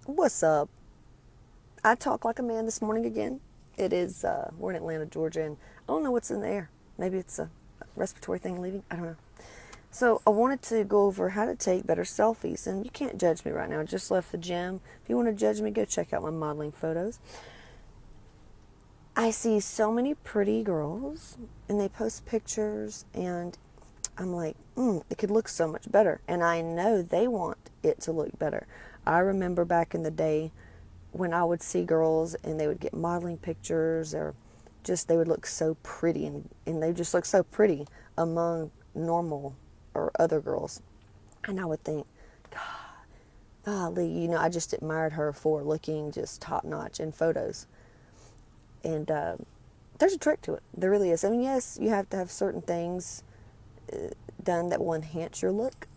What's up? I talk like a man this morning again. It is, we're in Atlanta, Georgia, and I don't know what's in the air. Maybe it's a respiratory thing leaving. I don't know. So I wanted to go over how to take better selfies, and you can't judge me right now. I just left the gym. If you want to judge me, go check out my modeling photos. I see so many pretty girls, and they post pictures, and I'm like, it could look so much better. And I know they want it to look better. I remember back in the day when I would see girls and they would get modeling pictures, or just they would look so pretty, and they just look so pretty among normal or other girls. And I would think, golly, I just admired her for looking just top notch in photos. And there's a trick to it. There really is. I mean, yes, you have to have certain things done that will enhance your look.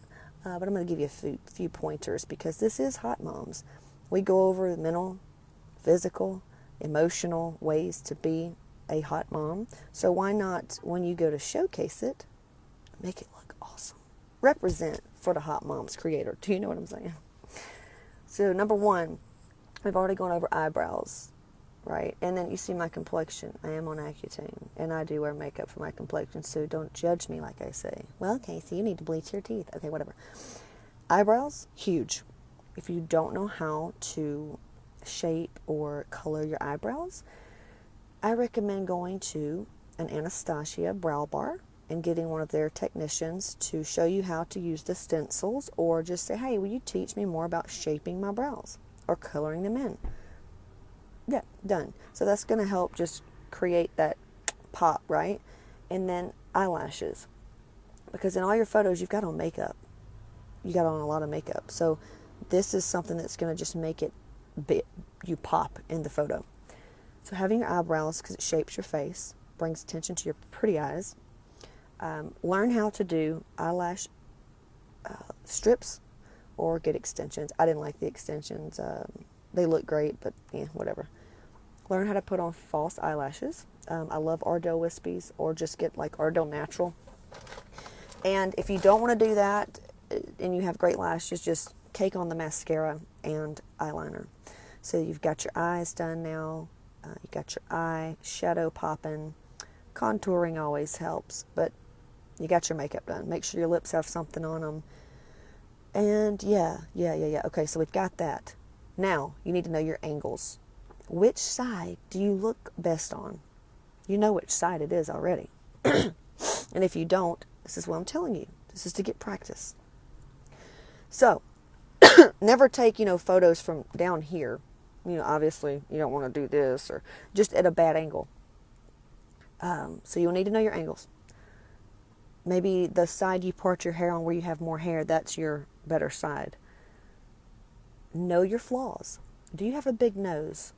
But I'm going to give you a few pointers, because this is Hot Moms. We go over the mental, physical, emotional ways to be a hot mom. So why not, when you go to showcase it, make it look awesome. Represent for the Hot Moms creator. Do you know what I'm saying? So number one, we've already gone over eyebrows, right? And then you see my complexion. I am on Accutane, and I do wear makeup for my complexion, so don't judge me like I say. Well, Casey, you need to bleach your teeth. Okay, whatever. Eyebrows, huge. If you don't know how to shape or color your eyebrows, I recommend going to an Anastasia brow bar and getting one of their technicians to show you how to use the stencils, or just say, hey, will you teach me more about shaping my brows or coloring them in? Yeah, done. So that's going to help just create that pop, right? And then eyelashes. Because in all your photos, you've got on makeup. You got on a lot of makeup. So this is something that's going to just make it you pop in the photo. So having your eyebrows, because it shapes your face, brings attention to your pretty eyes. Learn how to do eyelash strips or get extensions. I didn't like the extensions. They look great, but yeah, whatever. Learn how to put on false eyelashes. I love Ardell Wispies, or just get like Ardell Natural. And if you don't want to do that and you have great lashes, just cake on the mascara and eyeliner. So you've got your eyes done now. You got your eye shadow popping. Contouring always helps, but you got your makeup done. Make sure your lips have something on them. And yeah. Okay, so we've got that. Now, you need to know your angles. Which side do you look best on? You know which side it is already. And if you don't, this is what I'm telling you. This is to get practice. So, never take, photos from down here. Obviously, you don't want to do this, or just at a bad angle. So you'll need to know your angles. Maybe the side you part your hair on, where you have more hair, that's your better side. Know your flaws. Do you have a big nose?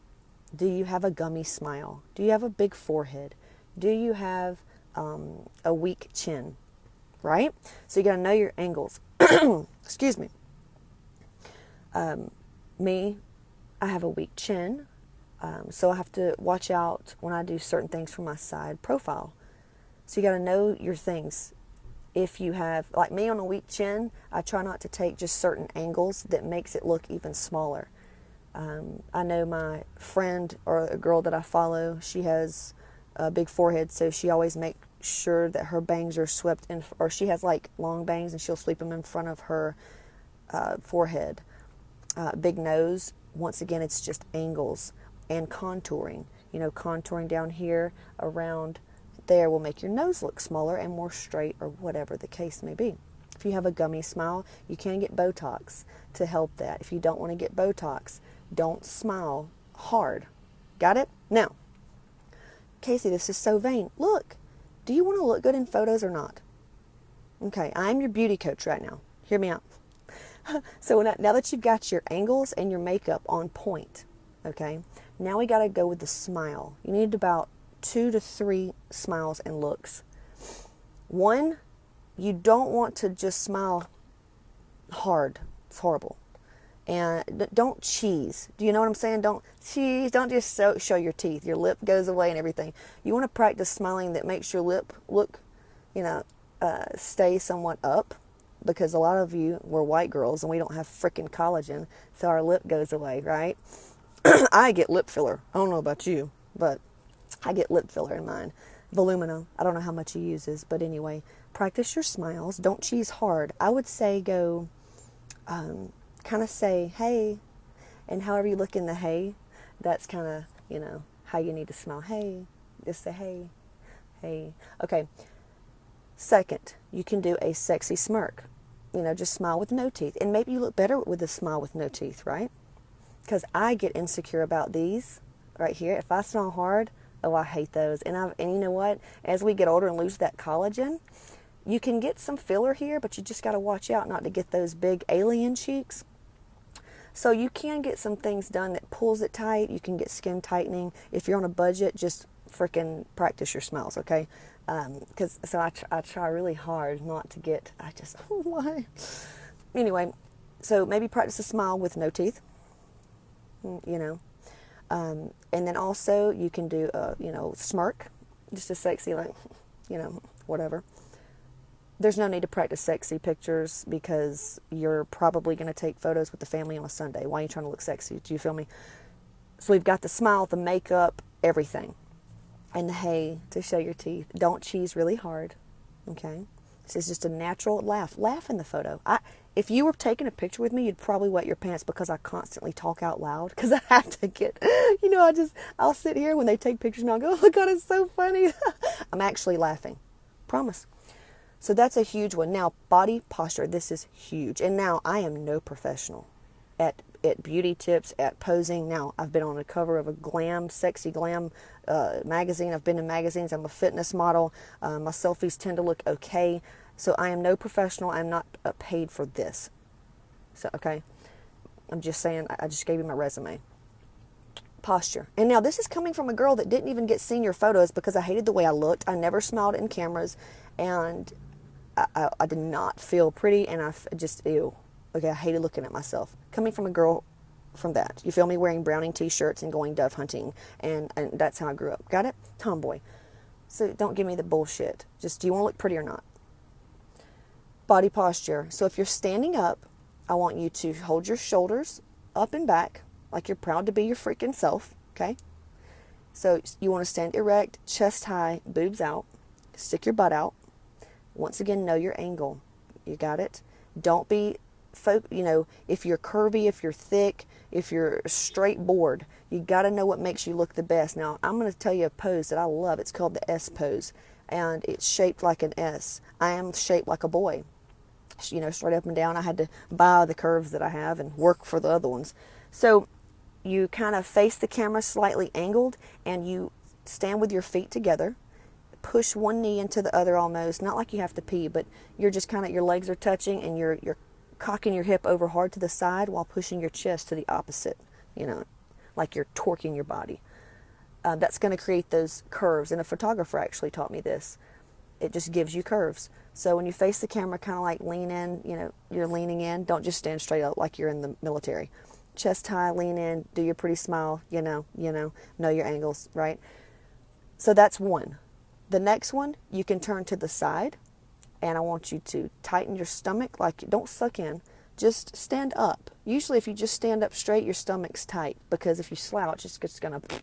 Do you have a gummy smile? Do you have a big forehead? Do you have a weak chin? Right? So you got to know your angles. Excuse me. Me, I have a weak chin. So I have to watch out when I do certain things for my side profile. So you got to know your things. If you have, like me on a weak chin, I try not to take just certain angles that makes it look even smaller. I know my friend, or a girl that I follow, she has a big forehead, so she always makes sure that her bangs are swept in, or she has like long bangs and she'll sweep them in front of her forehead. Big nose, once again, it's just angles. And contouring. Contouring down here around there will make your nose look smaller and more straight, or whatever the case may be. If you have a gummy smile, you can get Botox to help that. If you don't want to get Botox, don't smile hard. Got it? Now, Casey, this is so vain. Look, do you want to look good in photos or not? Okay, I'm your beauty coach right now. Hear me out. So now that you've got your angles and your makeup on point, okay, now we got to go with the smile. You need about 2 to 3 smiles and looks. One, you don't want to just smile hard. It's horrible. And don't cheese. Do you know what I'm saying? Don't cheese. Don't just show your teeth. Your lip goes away and everything. You want to practice smiling that makes your lip look, stay somewhat up. because a lot of you, we're white girls and we don't have freaking collagen, so our lip goes away, right? I get lip filler. I don't know about you, but I get lip filler in mine. Volumina. I don't know how much he uses, but anyway, practice your smiles. Don't cheese hard. I would say go, kind of say, hey, and however you look in the hey, that's kind of, how you need to smile. Hey, just say hey, hey. Okay. Second, you can do a sexy smirk. Just smile with no teeth. And maybe you look better with a smile with no teeth, right? Because I get insecure about these right here. If I smile hard, oh, I hate those. And you know what? As we get older and lose that collagen, you can get some filler here, but you just got to watch out not to get those big alien cheeks. So you can get some things done that pulls it tight. You can get skin tightening. If you're on a budget, just freaking practice your smiles, okay? I try really hard not to get, why? Anyway, so maybe practice a smile with no teeth, and then also you can do smirk, just a sexy, whatever. There's no need to practice sexy pictures because you're probably going to take photos with the family on a Sunday. Why are you trying to look sexy? Do you feel me? So we've got the smile, the makeup, everything. And the hey to show your teeth. Don't cheese really hard, okay? This is just a natural laugh. Laugh in the photo. If you were taking a picture with me, you'd probably wet your pants because I constantly talk out loud because I have to get, I'll sit here when they take pictures and I'll go, oh my God, it's so funny. I'm actually laughing. Promise. So that's a huge one. Now, body posture. This is huge. And now I am no professional at beauty tips, at posing. Now, I've been on the cover of a sexy glam magazine. I've been in magazines. I'm a fitness model. My selfies tend to look okay. So I am no professional. I'm not paid for this. So, okay. I'm just saying, I just gave you my resume. Posture. And now this is coming from a girl that didn't even get senior photos because I hated the way I looked. I never smiled in cameras. And I did not feel pretty. And I just, ew. Okay, I hated looking at myself. Coming from a girl from that. You feel me? Wearing Browning t-shirts and going dove hunting. And that's how I grew up. Got it? Tomboy. So don't give me the bullshit. Just, do you want to look pretty or not? Body posture. So if you're standing up, I want you to hold your shoulders up and back like you're proud to be your freaking self. Okay? So you want to stand erect, chest high, boobs out. Stick your butt out. Once again, know your angle. You got it? Don't be if you're curvy, if you're thick, if you're straight board, you got to know what makes you look the best. Now, I'm going to tell you a pose that I love. It's called the S pose, and it's shaped like an S. I am shaped like a boy, straight up and down. I had to buy the curves that I have and work for the other ones. So you kind of face the camera slightly angled, and you stand with your feet together. Push one knee into the other almost, not like you have to pee, but you're just kind of, your legs are touching, and you're cocking your hip over hard to the side while pushing your chest to the opposite, like you're torquing your body. That's going to create those curves. And a photographer actually taught me this. It just gives you curves. So when you face the camera, kind of like lean in, you're leaning in. Don't just stand straight up like you're in the military. Chest high, lean in, do your pretty smile, know your angles, right? So that's one. The next one, you can turn to the side. And I want you to tighten your stomach, like don't suck in, just stand up. Usually if you just stand up straight, your stomach's tight, because if you slouch, it's just going to,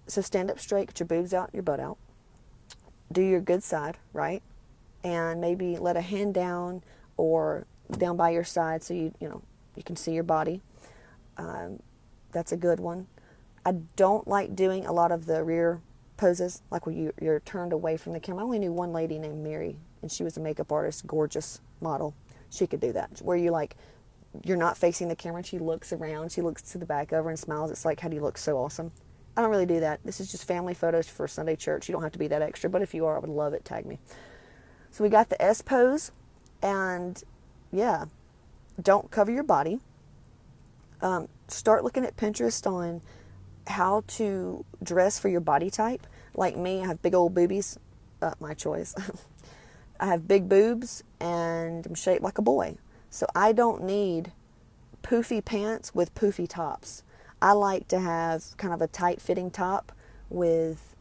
so stand up straight, get your boobs out, your butt out. Do your good side, right? And maybe let a hand down or down by your side so you can see your body. That's a good one. I don't like doing a lot of the rear poses, like where you're turned away from the camera. I only knew one lady named Mary, and she was a makeup artist, gorgeous model. She could do that, where you're not facing the camera and she looks around, she looks to the back of her and smiles. It's like, how do you look so awesome? I don't really do that. This is just family photos for Sunday church. You don't have to be that extra, but if you are, I would love it. Tag me. So we got the S pose, and yeah, don't cover your body. Start looking at Pinterest on how to dress for your body type. Like me, I have big old boobies. My choice. I have big boobs and I'm shaped like a boy. So I don't need poofy pants with poofy tops. I like to have kind of a tight fitting top with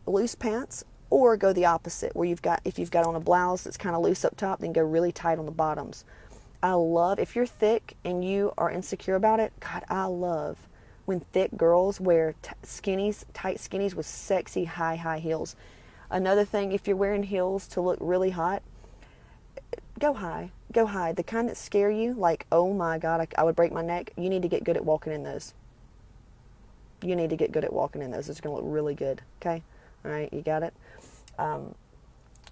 loose pants Or go the opposite, where if you've got on a blouse that's kind of loose up top, then go really tight on the bottoms. I love, if you're thick and you are insecure about it, God, I love when thick girls wear tight skinnies with sexy high heels. Another thing, if you're wearing heels to look really hot, go high. Go high. The kind that scare you, like, oh my God, I would break my neck. You need to get good at walking in those. You need to get good at walking in those. It's going to look really good. Okay? All right, you got it?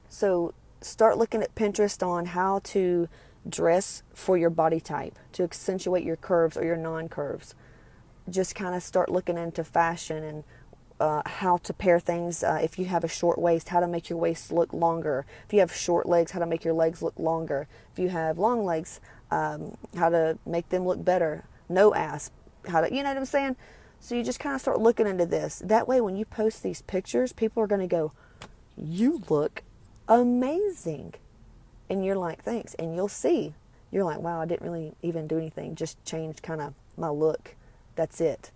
So start looking at Pinterest on how to dress for your body type, to accentuate your curves or your non-curves. Just kind of start looking into fashion and how to pair things. If you have a short waist, how to make your waist look longer. If you have short legs, how to make your legs look longer. If you have long legs, how to make them look better. No ass, how to, you know what I'm saying? So you just kind of start looking into this. That way when you post these pictures, people are going to go, you look amazing. And you're like, thanks. And you'll see. You're like, wow, I didn't really even do anything. Just changed kind of my look. That's it.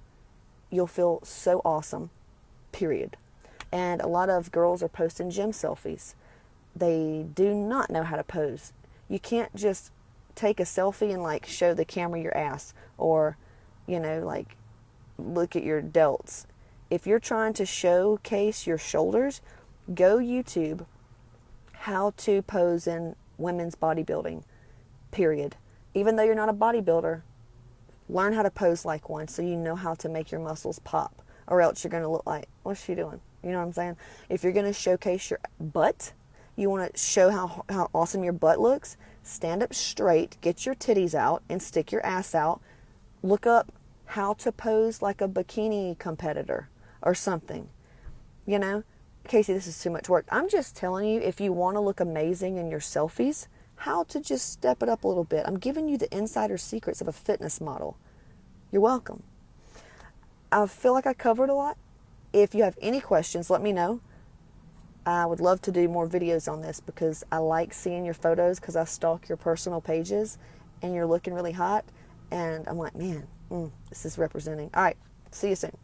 You'll feel so awesome. Period. And a lot of girls are posting gym selfies. They do not know how to pose. You can't just take a selfie and like show the camera your ass or, you know, like look at your delts. If you're trying to showcase your shoulders, go YouTube how to pose in women's bodybuilding. Period. Even though you're not a bodybuilder, learn how to pose like one so you know how to make your muscles pop, or else you're going to look like, what's she doing? You know what I'm saying? If you're going to showcase your butt, you want to show how awesome your butt looks, stand up straight, get your titties out, and stick your ass out. Look up how to pose like a bikini competitor or something. You know? Casey, this is too much work. I'm just telling you, if you want to look amazing in your selfies, how to just step it up a little bit. I'm giving you the insider secrets of a fitness model. You're welcome. I feel like I covered a lot. If you have any questions, let me know. I would love to do more videos on this because I like seeing your photos because I stalk your personal pages and you're looking really hot. And I'm like, man, this is representing. All right. See you soon.